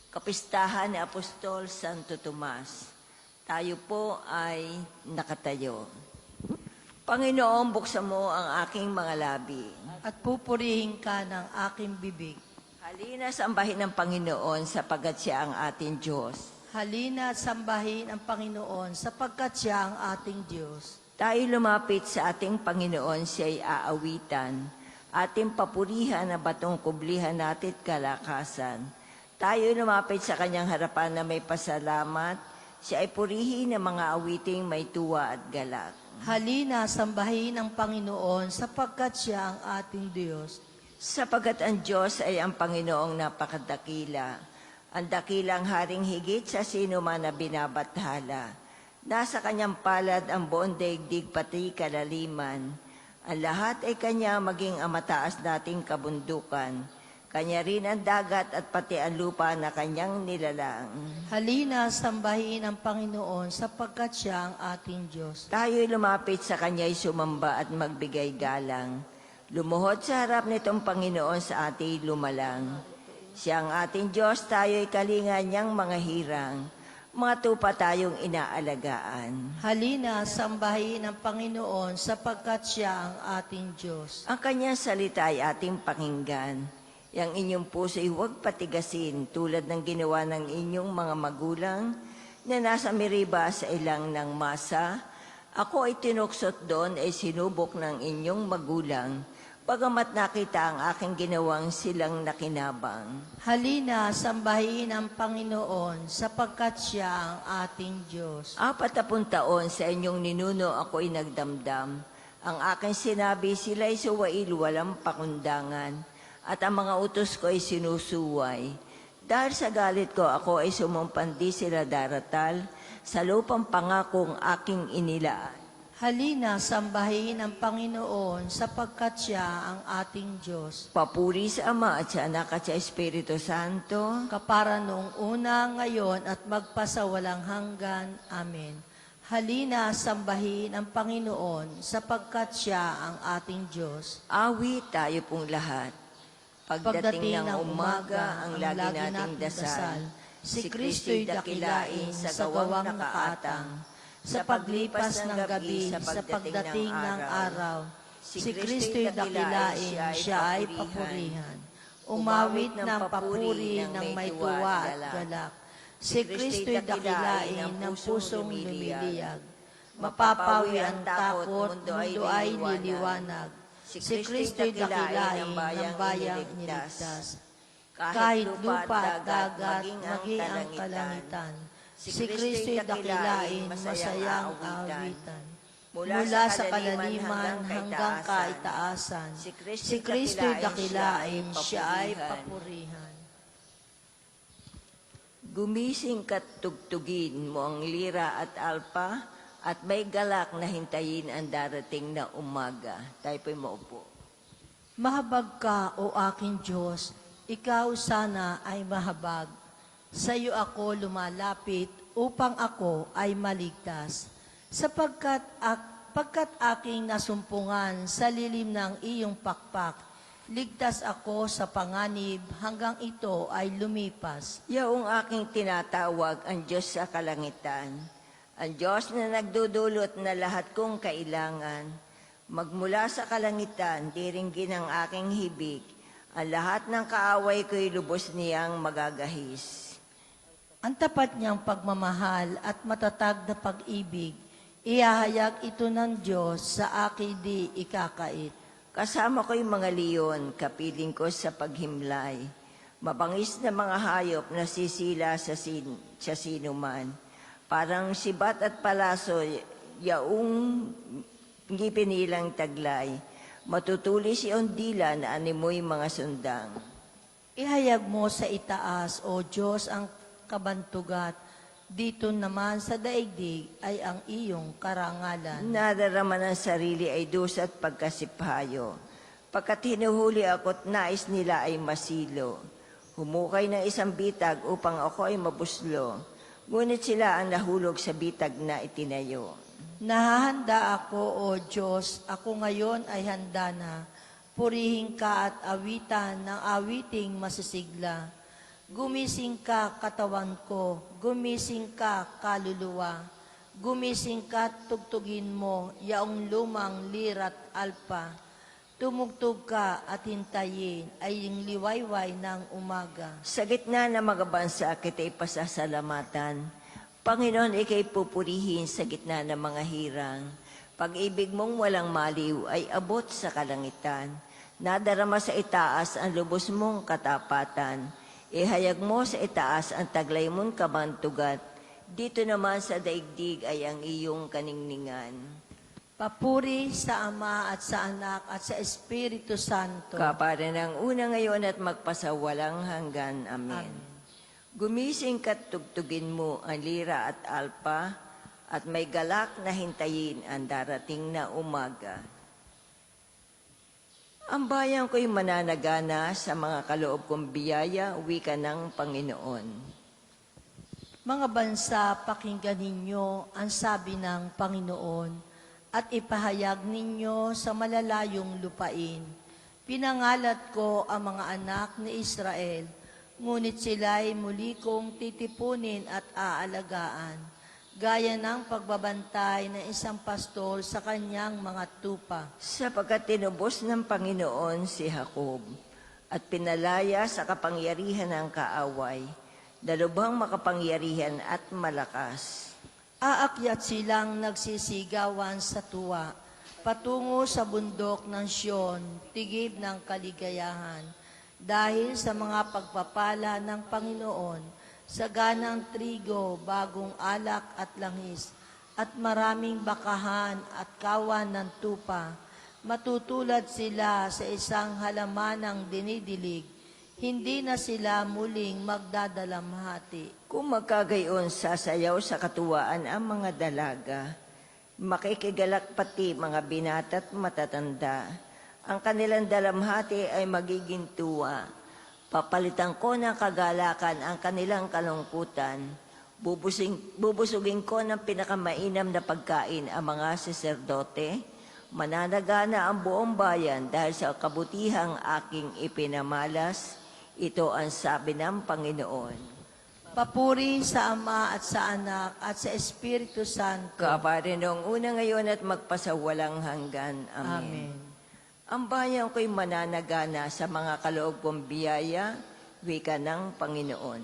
kapistahan ni Apostol Santo Tomas. Tayo po ay nakatayo. Panginoon, buksan mo ang aking mga labi. At pupurihin ka ng aking bibig. Halina sambahin ng Panginoon sapagat siya ang ating Diyos. Halina at sambahin ang Panginoon sapagkat siya ang ating Diyos. Tayo lumapit sa ating Panginoon, siya'y aawitan. Ating papurihan na batong kublihan natin kalakasan. Tayo lumapit sa kanyang harapan na may pasalamat. Siya ay purihin ng mga awiting may tuwa at galak. Halina, sambahin ang Panginoon sapagkat siya ang ating Diyos. Sapagat ang Diyos ay ang Panginoong napakadakila. Ang dakilang haring higit sa sino man na binabathala. Nasa kanyang palad ang buong daigdig pati kalaliman. Ang lahat ay kanya maging ang mataas nating kabundukan. Kanya rin ang dagat at pati ang lupa na kanyang nilalang. Halina, sambahin ang Panginoon sapagkat siya ang ating Diyos. Tayo'y lumapit sa kanya'y sumamba at magbigay galang. Lumuhod sa harap nitong Panginoon sa ating lumalang. Siya ang ating Diyos, tayo'y kalinga niyang mga hirang. Mga tupa tayong inaalagaan. Halina, sambahin ang Panginoon sapagkat siya ang ating Diyos. Ang kanyang salita ay ating pakinggan. Yang inyong puso'y huwag patigasin tulad ng ginawa ng inyong mga magulang na nasa Meriba sa ilang ng masa. Ako ay tinuksot doon ay sinubok ng inyong magulang. Bagamat nakita ang aking ginawang silang nakinabang. Halina, sambahin ang Panginoon sapagkat siya ang ating Diyos. 40 taon sa inyong ninuno ako'y nagdamdam. Ang aking sinabi, sila'y suwail walang pakundangan. At ang mga utos ko ay sinusuway. Dahil sa galit ko, ako ay sumumpandi sila daratal sa lupang pangakong aking inilaan. Halina, sambahin ang Panginoon sapagkat siya ang ating Diyos. Papuri sa Ama at sa Anak at sa Espiritu Santo. Kapara noong una, ngayon at magpasawalang hanggan. Amen. Halina, sambahin ang Panginoon sapagkat siya ang ating Diyos. Awit tayo pong lahat. Pagdating ng umaga, ang lagi nating dasal. Si Kristo'y dakilain sa gawang nakaatang. Sa paglipas ng gabi, sa pagdating ng araw, si Kristo'y dakilain, siya ay papurihan. Umawit ng papuri ng may tuwa at galak. Si Kristo'y dakilain ng pusong lumiliyag. Mapapawi ang takot, mundo ay liliwanag. Si Kristo'y dakilain ng bayang niligtas. Kahit lupa at dagat, maging ang kalangitan. Si Kristo'y dakilain, masayang awitan. Mula sa kalaliman hanggang kaitaasan, si Kristo'y dakilain, siya ay papurihan. Gumising ka't tugtugin mo ang lira at alpa at may galak na hintayin ang darating na umaga. Tayo po'y maupo. Mahabag ka, O aking Diyos, ikaw sana ay mahabag. Sa iyo ako lumalapit upang ako ay maligtas. Pagkat aking nasumpungan sa lilim ng iyong pakpak, ligtas ako sa panganib hanggang ito ay lumipas. Yaong aking tinatawag ang Diyos sa kalangitan, ang Diyos na nagdudulot na lahat kong kailangan. Magmula sa kalangitan, diringgin ang aking hibig, ang lahat ng kaaway ko'y lubos niyang magagahis. Ang tapat niyang pagmamahal at matatag na pag-ibig, ihahayag ito ng Diyos sa aking di ikakait. Kasama ko'y mga leon, kapiling ko sa paghimlay. Mabangis na mga hayop na sisila sa sinuman. Parang sibat at palaso, yaong ngipin nilang taglay. Matutulis iyong dila na animoy mga sundang. Ihayag mo sa itaas, O Diyos, ang kabantugat. Dito naman sa daigdig ay ang iyong karangalan. Nadarama ng sarili ay dusa at pagkasiphayo. Pagkat hinuhuli ako't nais nila ay masilo. Humukay ng isang bitag upang ako ay mabuslo. Ngunit sila ang nahulog sa bitag na itinayo. Nahahanda ako, O Diyos, ako ngayon ay handa na. Purihin ka at awitan ng awiting masisigla. Gumising ka, katawan ko, gumising ka, kaluluwa. Gumising ka, tugtugin mo, yaong lumang lirat alpa. Tumugtog ka at hintayin ay yung liwayway ng umaga. Sa gitna ng mga bansa, kita'y pasasalamatan. Panginoon, ika'y pupurihin sa gitna ng mga hirang. Pag-ibig mong walang maliw ay abot sa kalangitan. Nadarama sa itaas ang lubos mong katapatan. Ihayag mo sa itaas ang taglay mong kabantugat. Dito naman sa daigdig ay ang iyong kaningningan. Papuri sa Ama at sa Anak at sa Espiritu Santo. Kapara ng una ngayon at magpasawalang hanggan. Amen. Gumising ka't tugtugin mo ang lira at alpa at may galak na hintayin ang darating na umaga. Ang bayan ko'y mananagana sa mga kaloob kong biyaya, wika ng Panginoon. Mga bansa, pakinggan ninyo ang sabi ng Panginoon at ipahayag ninyo sa malalayong lupain. Pinangalat ko ang mga anak ni Israel, ngunit sila'y muli kong titipunin at aalagaan, gaya ng pagbabantay ng isang pastor sa kanyang mga tupa. Sapagkat tinubos ng Panginoon si Jacob at pinalaya sa kapangyarihan ng kaaway, dalubhang makapangyarihan at malakas. Aakyat silang nagsisigawan sa tuwa, patungo sa bundok ng Siyon, tigib ng kaligayahan, dahil sa mga pagpapala ng Panginoon, saganang trigo, bagong alak at langis, at maraming bakahan at kawan ng tupa. Matutulad sila sa isang halamanang dinidilig, hindi na sila muling magdadalamhati. Kung magkagayon, sasayaw sa katuwaan ang mga dalaga, makikigalak pati mga binata't matatanda. Ang kanilang dalamhati ay magiging tuwa. Papalitan ko ng kagalakan ang kanilang kalungkutan. Bubusugin ko ng pinakamainam na pagkain ang mga saserdote. Mananagana ang buong bayan dahil sa kabutihang aking ipinamalas. Ito ang sabi ng Panginoon. Papuri sa Ama at sa Anak at sa Espiritu Santo. Kapare noong una ngayon at magpasawalang hanggan. Amen. Amen. Ang bayan ko'y mananagana sa mga kaloob kong biyaya, wika ng Panginoon.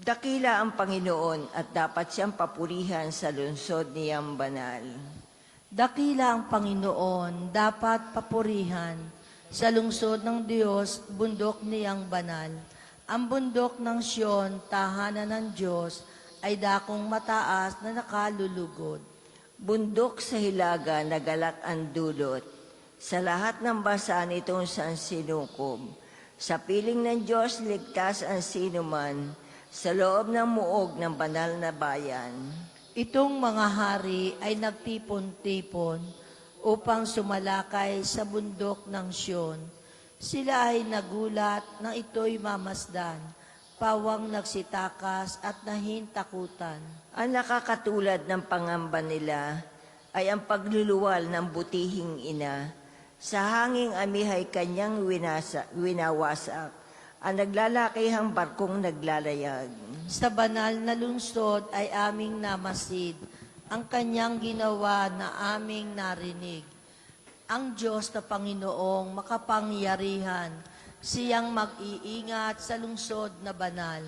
Dakila ang Panginoon at dapat siyang papurihan sa lungsod niyang banal. Dakila ang Panginoon, dapat papurihan. Sa lungsod ng Diyos, bundok niyang banal. Ang bundok ng Siyon, tahanan ng Diyos, ay dakong mataas na nakalulugod. Bundok sa hilaga na galak ang dulot. Sa lahat ng basa nitong saan sinukob. Sa piling ng Diyos, ligtas ang sinuman. Sa loob ng muog ng banal na bayan. Itong mga hari ay nagtipon-tipon upang sumalakay sa bundok ng Siyon. Sila ay nagulat nang ito'y mamasdan, pawang nagsitakas at nahintakutan. Ang nakakatulad ng pangamba nila ay ang pagluluwal ng butihing ina. Sa hanging amihay kanyang winawasak, ang naglalakihang barkong naglalayag. Sa banal na lungsod ay aming namasid, ang kanyang ginawa na aming narinig. Ang Diyos na Panginoong makapangyarihan, siyang mag-iingat sa lungsod na banal.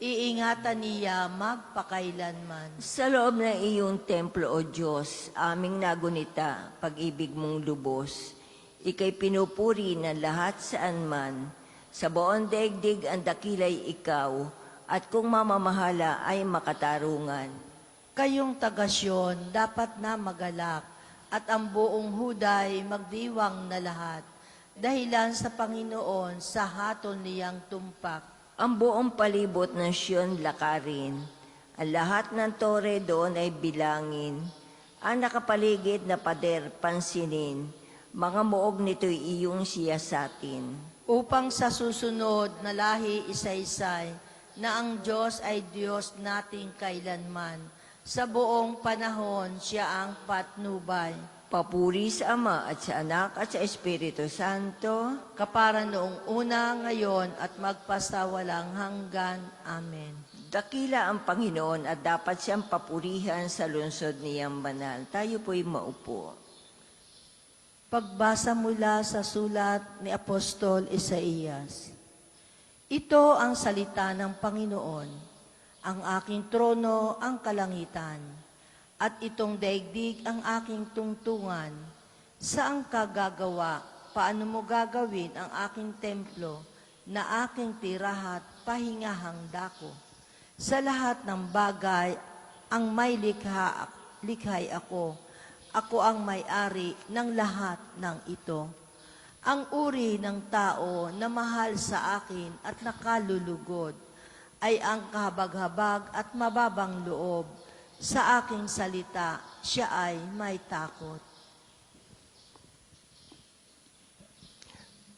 Iingatan niya magpakailanman. Sa loob ng iyong templo, O Diyos, aming nagunita, pag-ibig mong lubos. Ika'y pinupuri ng lahat saan man. Sa buong daigdig ang dakilay ikaw, at kung mamamahala ay makatarungan. Kayong tagasyon dapat na magalak, at ang buong Huday magdiwang na lahat, dahilan sa Panginoon sa hatol niyang tumpak. Ang buong palibot ng Siyon lakarin, ang lahat ng tore doon ay bilangin, ang nakapaligid na pader pansinin, mga muog nito'y iyong siyasatin. Upang sa susunod na lahi isa-isay, na ang Diyos ay Diyos nating kailanman. Sa buong panahon, siya ang patnubay. Papuri sa Ama at sa Anak at sa Espiritu Santo. Kapara noong una, ngayon, at magpasawalang hanggan. Amen. Dakila ang Panginoon at dapat siyang papurihan sa lungsod niyang banal. Tayo po'y maupo. Pagbasa mula sa sulat ni Apostol Isaías. Ito ang salita ng Panginoon. Ang aking trono ang kalangitan, at itong daigdig ang aking tungtungan. Saan ka gagawa? Paano mo gagawin ang aking templo na aking tirahat pahingahang dako? Sa lahat ng bagay ang may likhay ako. Ako ang may-ari ng lahat ng ito. Ang uri ng tao na mahal sa akin at nakalulugod ay ang kahabag-habag at mababang loob. Sa aking salita, siya ay may takot.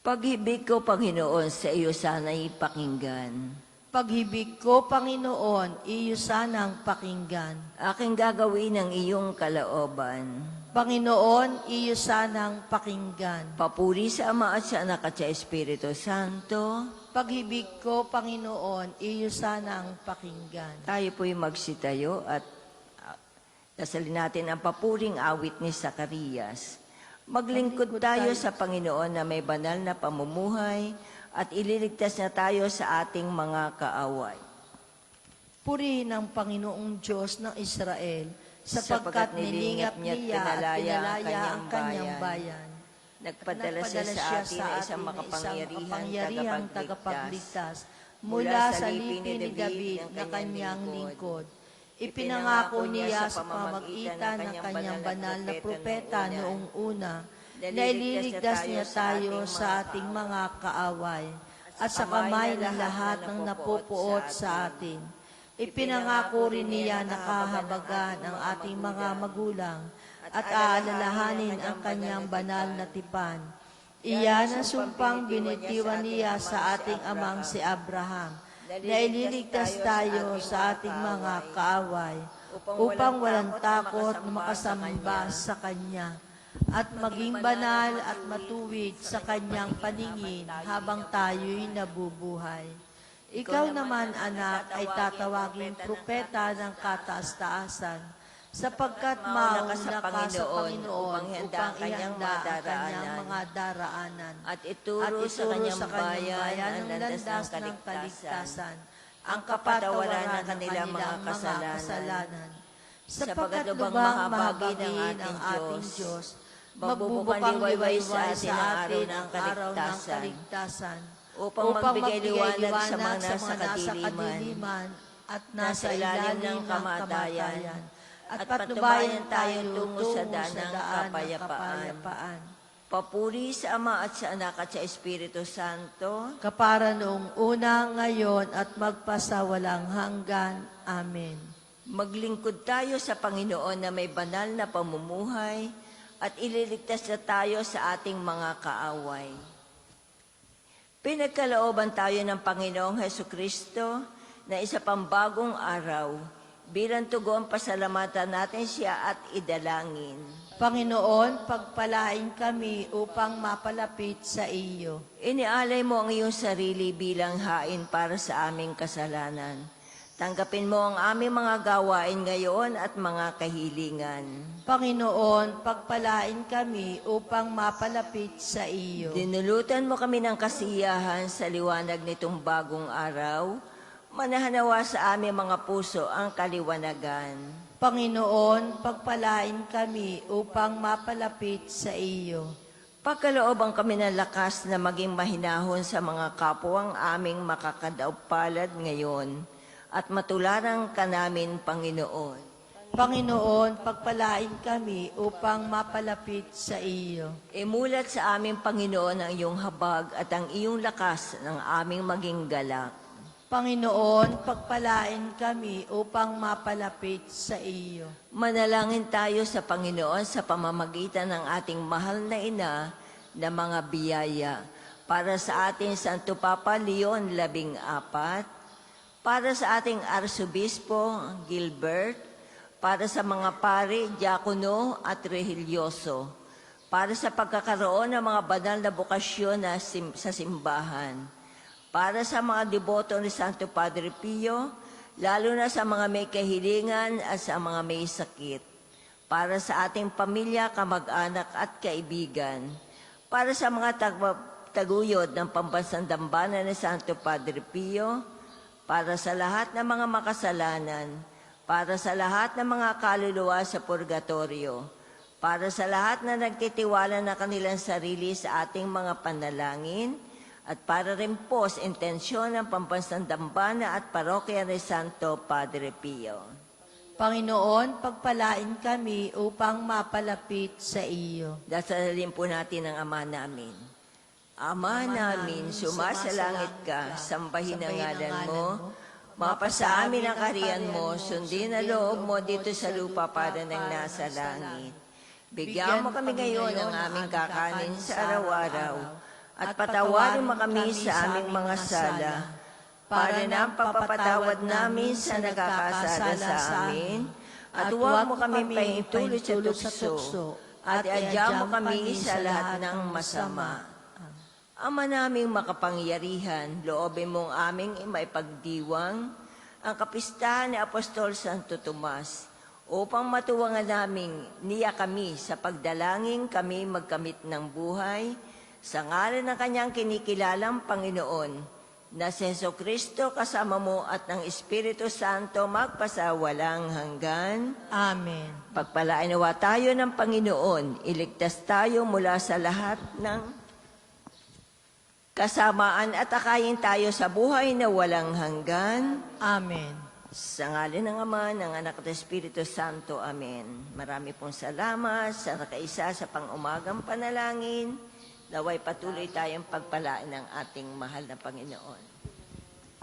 Paghibig ko, Panginoon, sa iyo sana'y pakinggan. Paghibig ko, Panginoon, iyo sanang pakinggan. Aking gagawin ang iyong kalooban. Panginoon, iyo sanang pakinggan. Papuri sa Ama at sa Anak at sa Espiritu Santo. Paghibig ko, Panginoon, iyo sanang pakinggan. Tayo po'y magsitayo at dasalin natin ang papuring awit ni Zacarias. Maglingkod tayo sa Panginoon na may banal na pamumuhay at ililigtas na tayo sa ating mga kaaway. Purihin ang Panginoong Diyos ng Israel, sapagkat nilingap niya at pinalaya ang kanyang bayan. Nagpadala siya sa atin na isang makapangyarihang tagapagligtas tagapagligtas mula sa lipi ni David na kanyang lingkod. Ipinangako niya sa pamamagitan ng kanyang banal na propeta noong una na ililigtas niya tayo sa ating mga kaaway at sa kamay ng lahat ng napupuot sa atin. Ipinangako rin niya na kahabagan ang ating mga magulang at aalalahanin ang kanyang banal na tipan. Iyan ang sumpang binitiwan niya sa ating amang si Abraham, na ililigtas tayo sa ating mga kaaway, upang walang takot na makasamba sa Kanya, at maging banal at matuwid sa Kanyang paningin habang tayo'y nabubuhay. Ikaw naman, anak, ay tatawaging propeta ng kataas-taasan, sapagkat mauna ka sa Panginoon upang ihanda ang kanyang mga daraanan at ituro sa kanyang bayan ang landas ng kaligtasan, ang kapatawaran ng kanilang mga kasalanan. Sapagkat lubang mahagin ang ating Diyos, magbubukang liwayway sa atin ang araw ng kaligtasan, upang magbigay liwanag sa mga nasa kadiliman at nasa ilalim ng kamatayan, at patnubayan tayo tungo sa daan ng kapayapaan. Papuri sa Ama at sa Anak at sa Espiritu Santo. Kapara noong una, ngayon, at magpasawalang hanggan. Amen. Maglingkod tayo sa Panginoon na may banal na pamumuhay at ililigtas na tayo sa ating mga kaaway. Pinagkalooban tayo ng Panginoong Hesukristo na isa pang bagong araw. Bilang tugon, pasalamatan natin siya at idalangin. Panginoon, pagpalain kami upang mapalapit sa iyo. Inialay mo ang iyong sarili bilang hain para sa aming kasalanan. Tanggapin mo ang aming mga gawain ngayon at mga kahilingan. Panginoon, pagpalain kami upang mapalapit sa iyo. Dinulutan mo kami ng kasiyahan sa liwanag nitong bagong araw. Manahanawa sa aming mga puso ang kaliwanagan. Panginoon, pagpalain kami upang mapalapit sa iyo. Pagkalooban kami ng lakas na maging mahinahon sa mga kapwang aming makakadaupalad ngayon at matularan ka namin, Panginoon. Panginoon, pagpalain kami upang mapalapit sa iyo. Imulat sa aming Panginoon ang iyong habag at ang iyong lakas ng aming maging galak. Panginoon, pagpalain kami upang mapalapit sa iyo. Manalangin tayo sa Panginoon sa pamamagitan ng ating mahal na ina na mga biyaya para sa ating Santo Papa Leon 14, para sa ating Arsobispo Gilbert, para sa mga pari, diakono at religyoso, para sa pagkakaroon ng mga banal na bukasyon sa simbahan, para sa mga deboto ni Santo Padre Pio, lalo na sa mga may kahilingan at sa mga may sakit, para sa ating pamilya, kamag-anak at kaibigan, para sa mga taguyod ng pambansang dambana ni Santo Padre Pio, para sa lahat ng mga makasalanan, para sa lahat ng mga kaluluwa sa purgatorio, para sa lahat na nagtitiwala na kanilang sarili sa ating mga panalangin, at para rin po sa intensyon ng pambansang dambana at parokya ni Santo Padre Pio. Panginoon, pagpalain kami upang mapalapit sa iyo. Dasalin po natin ang Ama namin. Ama namin, sumasalangit ka, sambahin ang ngalan mo, mapasa amin ang kaharian mo, sundin ang loob mo dito sa lupa para nang nasa langit. Bigyan mo kami ngayon ng aming kakanin sa araw-araw, at patawarin mo kami sa aming mga sala, para na ang pagpapatawad namin sa nagkakasala sa amin, at huwag mo kami paintulot sa tukso, at iadya mo kami sa lahat ng masama. Ama naming makapangyarihan, loobin mong aming maipagdiwang ang kapistahan ni Apostol Santo Tomas upang matuwangan namin niya kami sa pagdalangin kami magkamit ng buhay sa ngalan ng kanyang kinikilalang Panginoon na si Jesucristo kasama mo at ng Espiritu Santo magpasawalang hanggan. Amen. Pagpalain nawa tayo ng Panginoon, iligtas tayo mula sa lahat ng kasamaan at akayin tayo sa buhay na walang hanggan. Amen. Sa ngalan ng Ama, ng Anak at Espiritu Santo. Amen. Marami pong salamat sa nakaisa sa pang-umagang panalangin. Naway patuloy tayong pagpalain ng ating mahal na Panginoon.